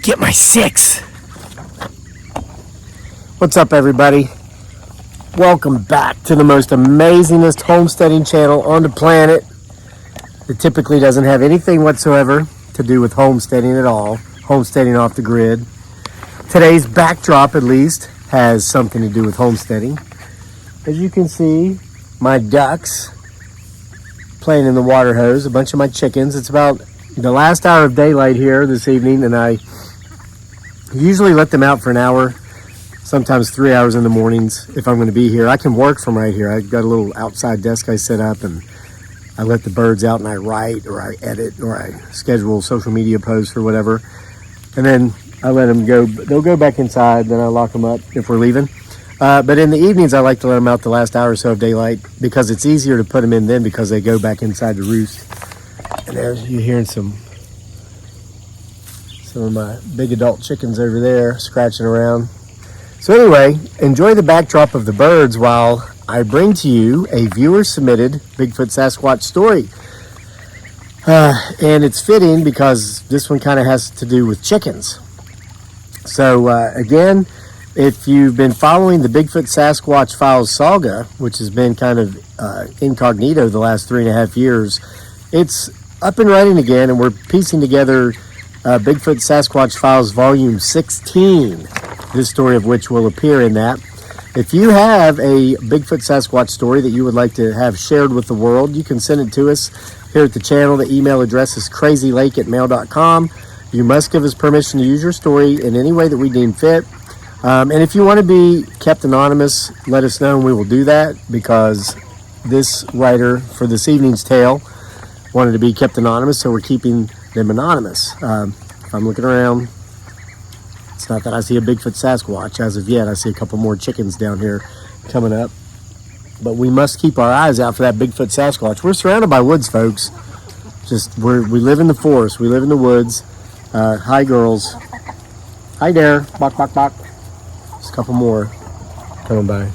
get my 6. What's up, everybody? Welcome back to the most amazingest homesteading channel on the planet. It typically doesn't have anything whatsoever to do with homesteading at all. Homesteading off the grid. Today's backdrop, at least, has something to do with homesteading. As you can see, my ducks playing in the water hose, a bunch of my chickens. It's about the last hour of daylight here this evening, and I usually let them out for an hour, sometimes 3 hours in the mornings if I'm going to be here. I can work from right here. I've got a little outside desk I set up, and I let the birds out and I write or I edit or I schedule social media posts or whatever. And then I let them go. They'll go back inside, then I lock them up if we're leaving. But in the evenings, I like to let them out the last hour or so of daylight because it's easier to put them in then because they go back inside to roost. And there's, you're hearing some of my big adult chickens over there scratching around. So anyway, enjoy the backdrop of the birds while I bring to you a viewer-submitted Bigfoot Sasquatch story. And it's fitting because this one kind of has to do with chickens. So again, if you've been following the Bigfoot Sasquatch Files saga, which has been kind of incognito the last 3.5 years, it's up and running again, and we're piecing together Bigfoot Sasquatch Files Volume 16, this story of which will appear in that. If you have a Bigfoot Sasquatch story that you would like to have shared with the world, you can send it to us here at the channel. The email address is crazylake@mail.com. You must give us permission to use your story in any way that we deem fit. And if you want to be kept anonymous, let us know and we will do that, because this writer for this evening's tale wanted to be kept anonymous, so we're keeping them anonymous. If I'm looking around, it's not that I see a Bigfoot Sasquatch as of yet. I see a couple more chickens down here coming up. But we must keep our eyes out for that Bigfoot Sasquatch. We're surrounded by woods, folks. We live in the forest. We live in the woods. Hi, girls. Hi there. Bok, bok, bok. Just a couple more coming by.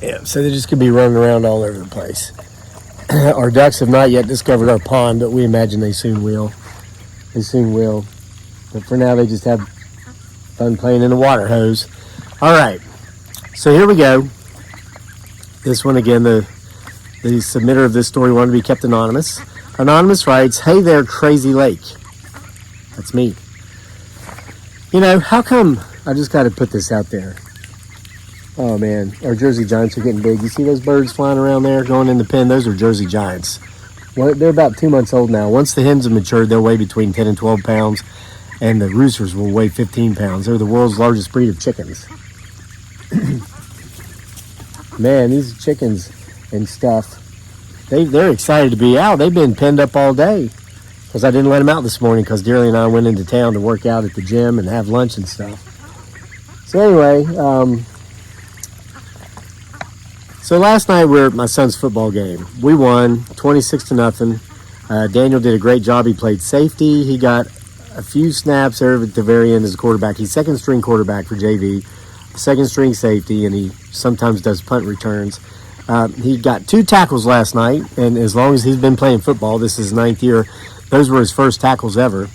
Yeah, so they just could be running around all over the place. Our ducks have not yet discovered our pond, but we imagine they soon will. They soon will. But for now, they just have fun playing in the water hose. All right. So here we go. This one again, the submitter of this story wanted to be kept anonymous. Anonymous writes, "Hey there, Crazy Lake." That's me. You know, how come, I just got to put this out there. Oh man, our Jersey Giants are getting big. You see those birds flying around there going in the pen? Those are Jersey Giants. Well, they're about 2 months old now. Once the hens have matured, they'll weigh between 10 and 12 pounds, and the roosters will weigh 15 pounds. They're the world's largest breed of chickens. Man, these chickens and stuff, they're excited to be out. They've been penned up all day because I didn't let them out this morning because Dearly and I went into town to work out at the gym and have lunch and stuff. So anyway, so last night we were at my son's football game. We won 26-0. Daniel did a great job. He played safety. He got a few snaps there at the very end as a quarterback. He's second string quarterback for JV, second string safety, and he sometimes does punt returns. He got 2 tackles last night, and as long as he's been playing football, this is his 9th year, those were his first tackles ever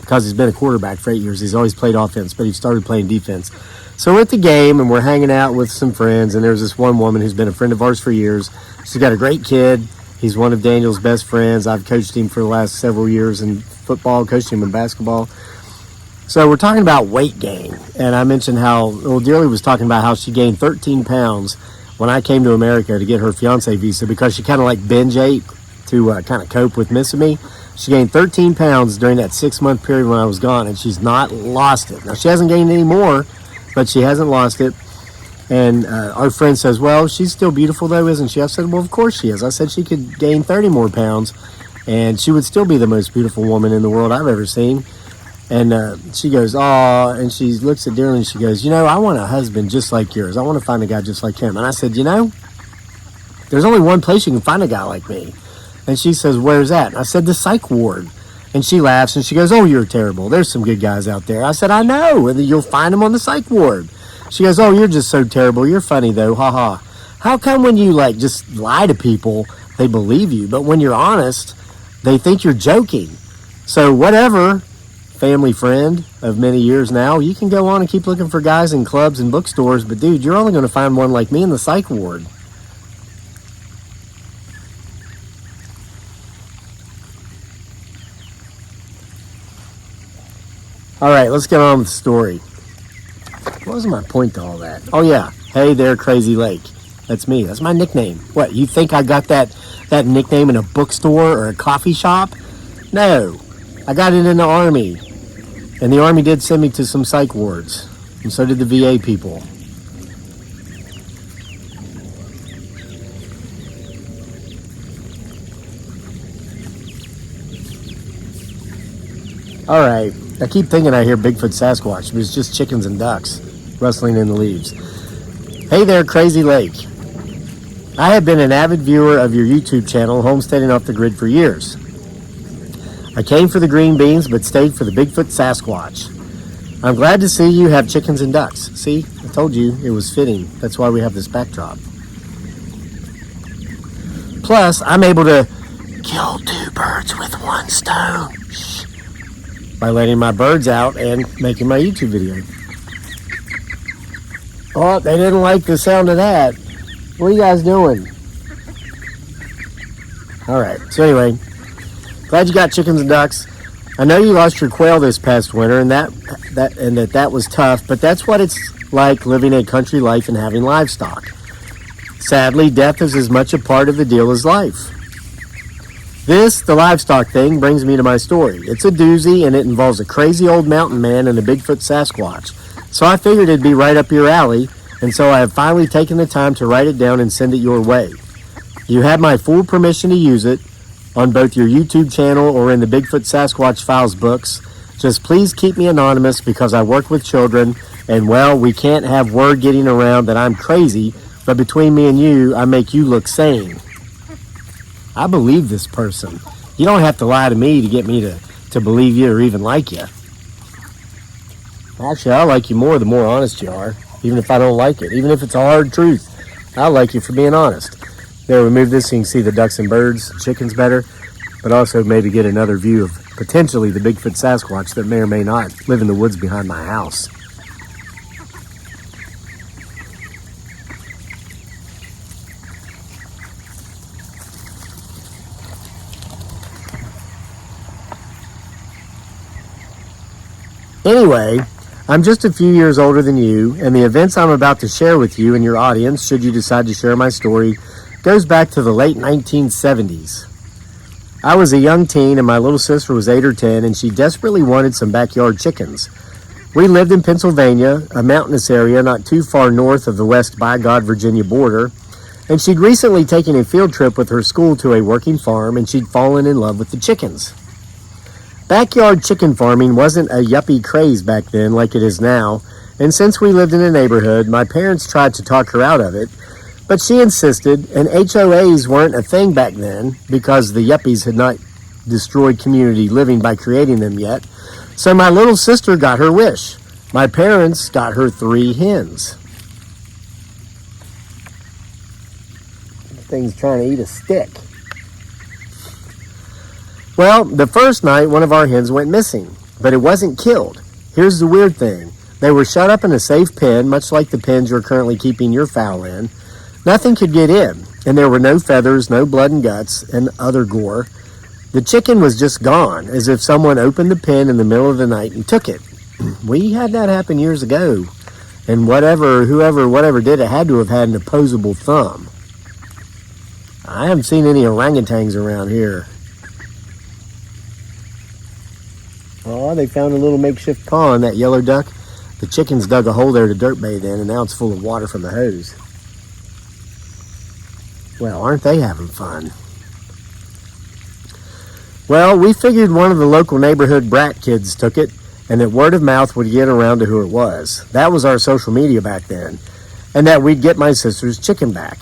because he's been a quarterback for 8 years. He's always played offense, but he started playing defense. So we're at the game, and we're hanging out with some friends, and there's this one woman who's been a friend of ours for years. She's got a great kid. He's one of Daniel's best friends. I've coached him for the last several years in football, coached him in basketball. So we're talking about weight gain, and I mentioned how, Dearly was talking about how she gained 13 pounds when I came to America to get her fiancé visa because she kind of like binge ate to kind of cope with missing me. She gained 13 pounds during that 6-month period when I was gone, and she's not lost it. Now, she hasn't gained any more, but she hasn't lost it. And our friend says, well, she's still beautiful though, isn't she? I said, well, of course she is. I said she could gain 30 more pounds and she would still be the most beautiful woman in the world I've ever seen. And she goes, oh, and she looks at Dearly and she goes, you know, I want a husband just like yours. I want to find a guy just like him. And I said, you know, there's only one place you can find a guy like me. And she says, where's that? And I said, the psych ward. And she laughs and she goes, oh, you're terrible. There's some good guys out there. I said, I know. And you'll find them on the psych ward. She goes, oh, you're just so terrible. You're funny, though. Ha ha. How come when you, like, just lie to people, they believe you? But when you're honest, they think you're joking. So whatever, family friend of many years now, you can go on and keep looking for guys in clubs and bookstores, but dude, you're only going to find one like me in the psych ward. All right, let's get on with the story. What was my point to all that? Oh yeah, hey there, Crazy Lake. That's me. That's my nickname. What, you think I got that nickname in a bookstore or a coffee shop? No, I got it in the Army. And the Army did send me to some psych wards. And so did the VA people. All right, I keep thinking I hear Bigfoot Sasquatch, but it's just chickens and ducks rustling in the leaves. Hey there, Crazy Lake. I have been an avid viewer of your YouTube channel, Homesteading Off the Grid, for years. I came for the green beans, but stayed for the Bigfoot Sasquatch. I'm glad to see you have chickens and ducks. See, I told you it was fitting. That's why we have this backdrop. Plus, I'm able to kill 2 birds with 1 stone. Shh. By letting my birds out and making my YouTube video. Oh, they didn't like the sound of that. What are you guys doing? All right, so anyway, glad you got chickens and ducks. I know you lost your quail this past winter, and that was tough, but that's what it's like living a country life and having livestock. Sadly, death is as much a part of the deal as life. The livestock thing, brings me to my story. It's a doozy, and it involves a crazy old mountain man and a Bigfoot Sasquatch. So I figured it'd be right up your alley, and so I have finally taken the time to write it down and send it your way. You have my full permission to use it on both your YouTube channel or in the Bigfoot Sasquatch Files books. Just please keep me anonymous because I work with children, and well, we can't have word getting around that I'm crazy, but between me and you, I make you look sane. I believe this person. You don't have to lie to me to get me to believe you or even like you. Actually, I like you more the more honest you are, even if I don't like it. Even if it's a hard truth, I like you for being honest. There, we move this so you can see the ducks and birds, chickens better, but also maybe get another view of potentially the Bigfoot Sasquatch that may or may not live in the woods behind my house. Anyway, I'm just a few years older than you, and the events I'm about to share with you and your audience, should you decide to share my story, goes back to the late 1970s. I was a young teen, and my little sister was 8 or 10, and she desperately wanted some backyard chickens. We lived in Pennsylvania, a mountainous area not too far north of the West by God, Virginia border, and she'd recently taken a field trip with her school to a working farm, and she'd fallen in love with the chickens. Backyard chicken farming wasn't a yuppie craze back then like it is now, and since we lived in a neighborhood, my parents tried to talk her out of it, but she insisted, and HOAs weren't a thing back then because the yuppies had not destroyed community living by creating them yet, so my little sister got her wish. My parents got her 3 hens. The thing's trying to eat a stick. Well, the first night, one of our hens went missing, but it wasn't killed. Here's the weird thing. They were shut up in a safe pen, much like the pens you're currently keeping your fowl in. Nothing could get in, and there were no feathers, no blood and guts, and other gore. The chicken was just gone, as if someone opened the pen in the middle of the night and took it. We had that happen years ago, and whoever did it had to have had an opposable thumb. I haven't seen any orangutans around here. Oh, they found a little makeshift pond, that yellow duck. The chickens dug a hole there to dirt bathe in, and now it's full of water from the hose. Well, aren't they having fun? Well, we figured one of the local neighborhood brat kids took it, and that word of mouth would get around to who it was. That was our social media back then, and that we'd get my sister's chicken back.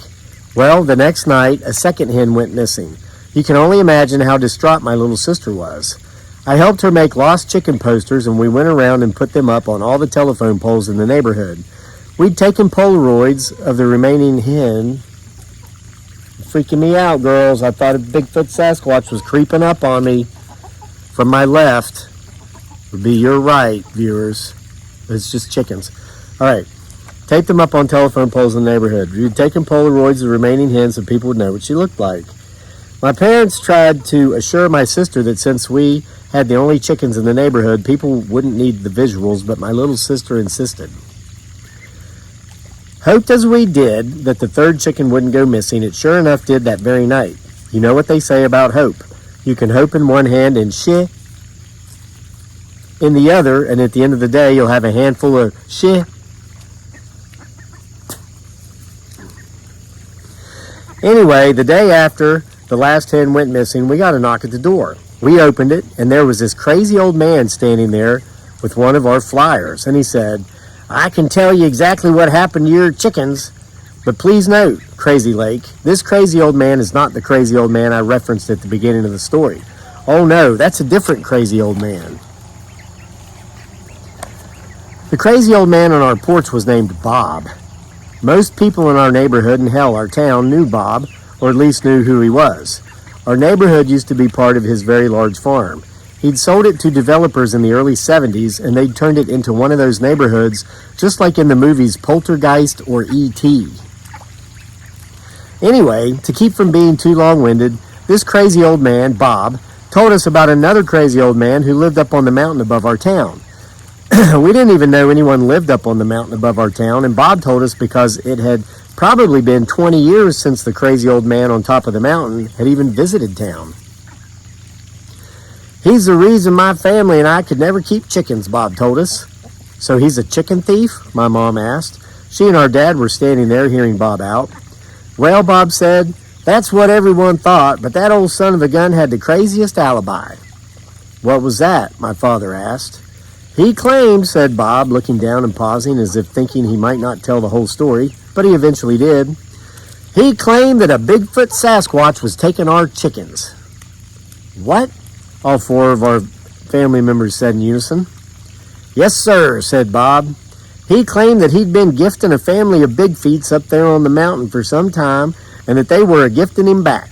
Well, the next night, a second hen went missing. You can only imagine how distraught my little sister was. I helped her make lost chicken posters, and we went around and put them up on all the telephone poles in the neighborhood. We'd taken Polaroids of the remaining hen. Freaking me out, girls. I thought a Bigfoot Sasquatch was creeping up on me. From my left would be your right, viewers. It's just chickens. All right. Tape them up on telephone poles in the neighborhood. We'd taken Polaroids of the remaining hens so people would know what she looked like. My parents tried to assure my sister that since we had the only chickens in the neighborhood, people wouldn't need the visuals, but my little sister insisted. Hoped as we did that the third chicken wouldn't go missing, it sure enough did that very night. You know what they say about hope. You can hope in one hand and shit in the other, and at the end of the day, you'll have a handful of shit. Anyway, the day after the last hen went missing, we got a knock at the door. We opened it, and there was this crazy old man standing there with one of our flyers, and he said, I can tell you exactly what happened to your chickens, but please note, Crazy Lake, this crazy old man is not the crazy old man I referenced at the beginning of the story. Oh no, that's a different crazy old man. The crazy old man on our porch was named Bob. Most people in our neighborhood, and hell, our town, knew Bob, or at least knew who he was. Our neighborhood used to be part of his very large farm. He'd sold it to developers in the early 70s, and they'd turned it into one of those neighborhoods, just like in the movies Poltergeist or E.T. Anyway, to keep from being too long-winded, this crazy old man, Bob, told us about another crazy old man who lived up on the mountain above our town. We didn't even know anyone lived up on the mountain above our town, and Bob told us because it had probably been 20 years since the crazy old man on top of the mountain had even visited town. He's the reason my family and I could never keep chickens, Bob told us. So he's a chicken thief? My mom asked. She and our dad were standing there hearing Bob out. Well, Bob said, that's what everyone thought, but that old son of a gun had the craziest alibi. What was that? My father asked. He claimed, said Bob, looking down and pausing as if thinking he might not tell the whole story, but he eventually did. He claimed that a Bigfoot Sasquatch was taking our chickens. What? All four of our family members said in unison. Yes, sir, said Bob. He claimed that he'd been gifting a family of Bigfeets up there on the mountain for some time, and that they were gifting him back.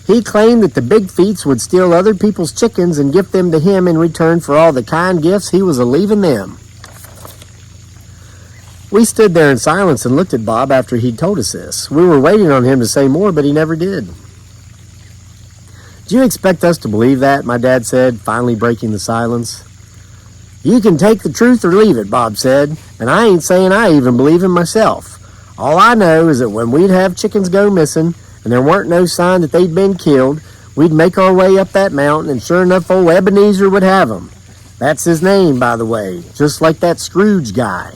He claimed that the Bigfeets would steal other people's chickens and gift them to him in return for all the kind gifts he was a-leaving them. We stood there in silence and looked at Bob after he'd told us this. We were waiting on him to say more, but he never did. Do you expect us to believe that? My dad said, finally breaking the silence. You can take the truth or leave it, Bob said, and I ain't saying I even believe him myself. All I know is that when we'd have chickens go missing, and there weren't no sign that they'd been killed, we'd make our way up that mountain, and sure enough, old Ebenezer would have them. That's his name, by the way, just like that Scrooge guy.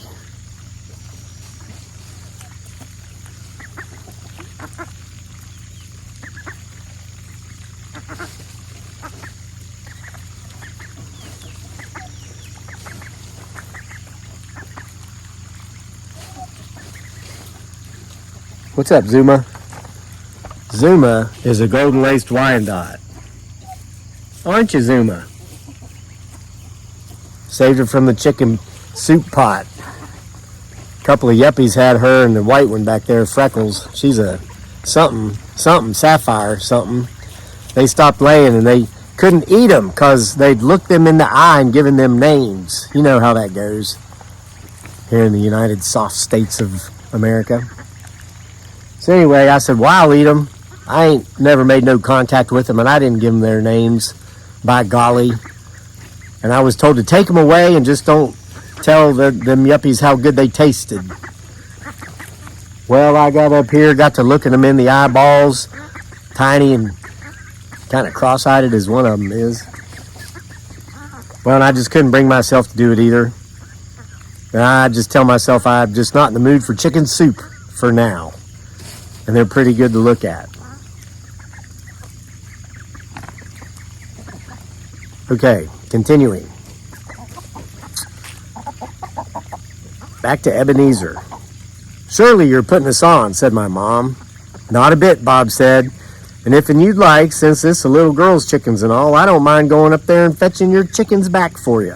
What's up, Zuma? Zuma is a golden-laced Wyandotte. Aren't you, Zuma? Saved her from the chicken soup pot. A couple of yuppies had her and the white one back there, Freckles. She's a something, sapphire, something. They stopped laying and they couldn't eat them because they'd looked them in the eye and given them names. You know how that goes here in the United Soft States of America. So anyway, I said, well, I'll eat them. I ain't never made no contact with them, and I didn't give them their names, by golly. And I was told to take them away and just don't tell them yuppies how good they tasted. Well, I got up here, got to looking them in the eyeballs, tiny and kind of cross-eyed as one of them is. Well, and I just couldn't bring myself to do it either. And I just tell myself I'm just not in the mood for chicken soup for now. And they're pretty good to look at. Okay, continuing. Back to Ebenezer. Surely you're putting us on, said my mom. Not a bit, Bob said. And if you'd like, since this is a little girl's chickens and all, I don't mind going up there and fetching your chickens back for you.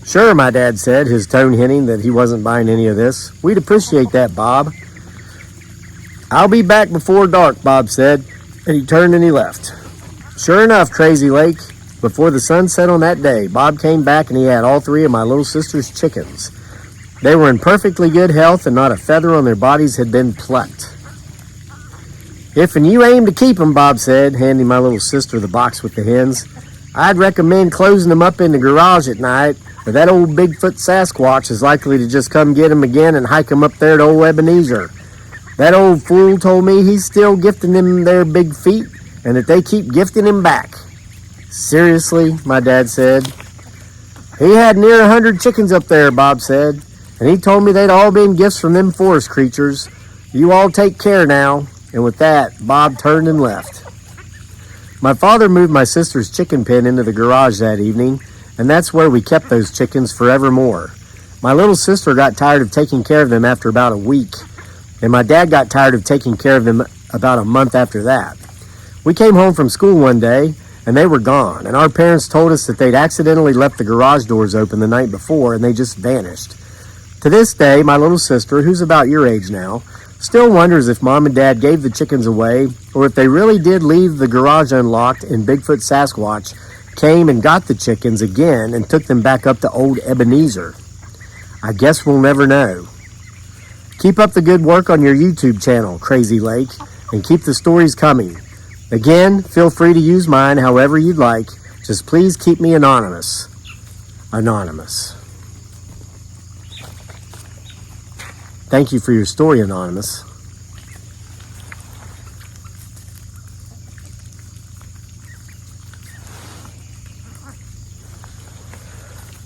Sure, my dad said, his tone hinting that he wasn't buying any of this. We'd appreciate that, Bob. I'll be back before dark, Bob said, and he turned and he left. Sure enough, Crazy Lake, Before the sun set on that day, Bob came back and he had all 3 of my little sister's chickens. They were in perfectly good health and not a feather on their bodies had been plucked. If and you aim to keep them, Bob said, handing my little sister the box with the hens, I'd recommend closing them up in the garage at night, or that old Bigfoot Sasquatch is likely to just come get them again and hike them up there to old Ebenezer. That old fool told me he's still gifting them their big feet and that they keep gifting him back. Seriously, my dad said. He had near 100 chickens up there, Bob said, and he told me they'd all been gifts from them forest creatures. You all take care now. And with that, Bob turned and left. My father moved my sister's chicken pen into the garage that evening, and that's where we kept those chickens forevermore. My little sister got tired of taking care of them after about a week, and my dad got tired of taking care of them about a month after that. We came home from school one day, and they were gone, and our parents told us that they'd accidentally left the garage doors open the night before, and they just vanished. To this day, my little sister, who's about your age now, still wonders if Mom and Dad gave the chickens away or if they really did leave the garage unlocked and Bigfoot Sasquatch came and got the chickens again and took them back up to old Ebenezer. I guess we'll never know. Keep up the good work on your YouTube channel, Crazy Lake, and keep the stories coming. Again, feel free to use mine however you'd like. Just please keep me anonymous. Anonymous. Thank you for your story, Anonymous.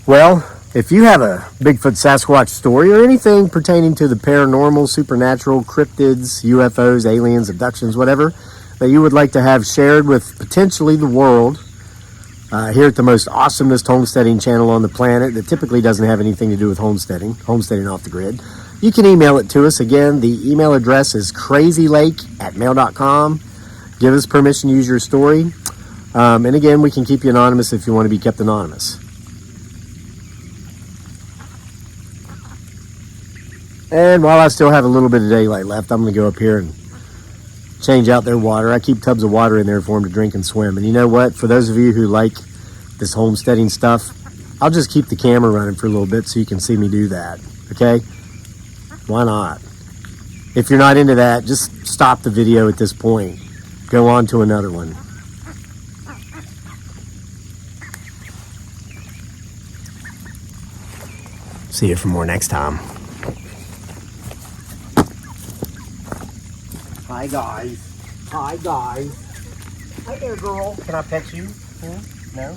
Well, if you have a Bigfoot Sasquatch story or anything pertaining to the paranormal, supernatural, cryptids, UFOs, aliens, abductions, whatever, that you would like to have shared with potentially the world, here at the most awesomest homesteading channel on the planet that typically doesn't have anything to do with homesteading off the grid, you can email it to us. Again, the email address is crazylake@mail.com. Give us permission to use your story. And again, we can keep you anonymous if you want to be kept anonymous. And while I still have a little bit of daylight left, I'm going to go up here and change out their water. I keep tubs of water in there for them to drink and swim. And you know what? For those of you who like this homesteading stuff, I'll just keep the camera running for a little bit so you can see me do that. Okay? Why not? If you're not into that, just stop the video at this point. Go on to another one. See you for more next time. Hi guys. Hi guys. Hi there, girl. Can I pet you? No?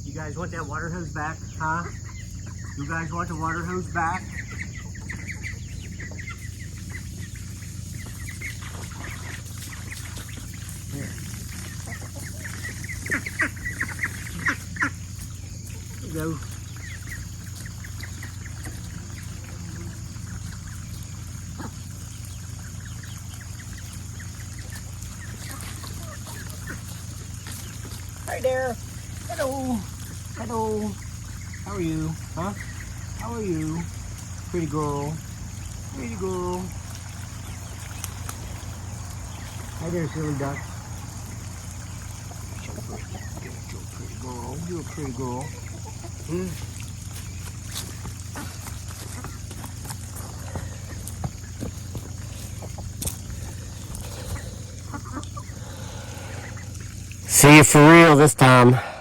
You guys want that water hose back, huh? You guys want the water hose back? you go. Hi there. Hello. Hello. How are you? Huh? How are you? Pretty girl. Pretty girl. Hi there, silly duck. You're a pretty girl. You're a pretty girl. See you for real this time.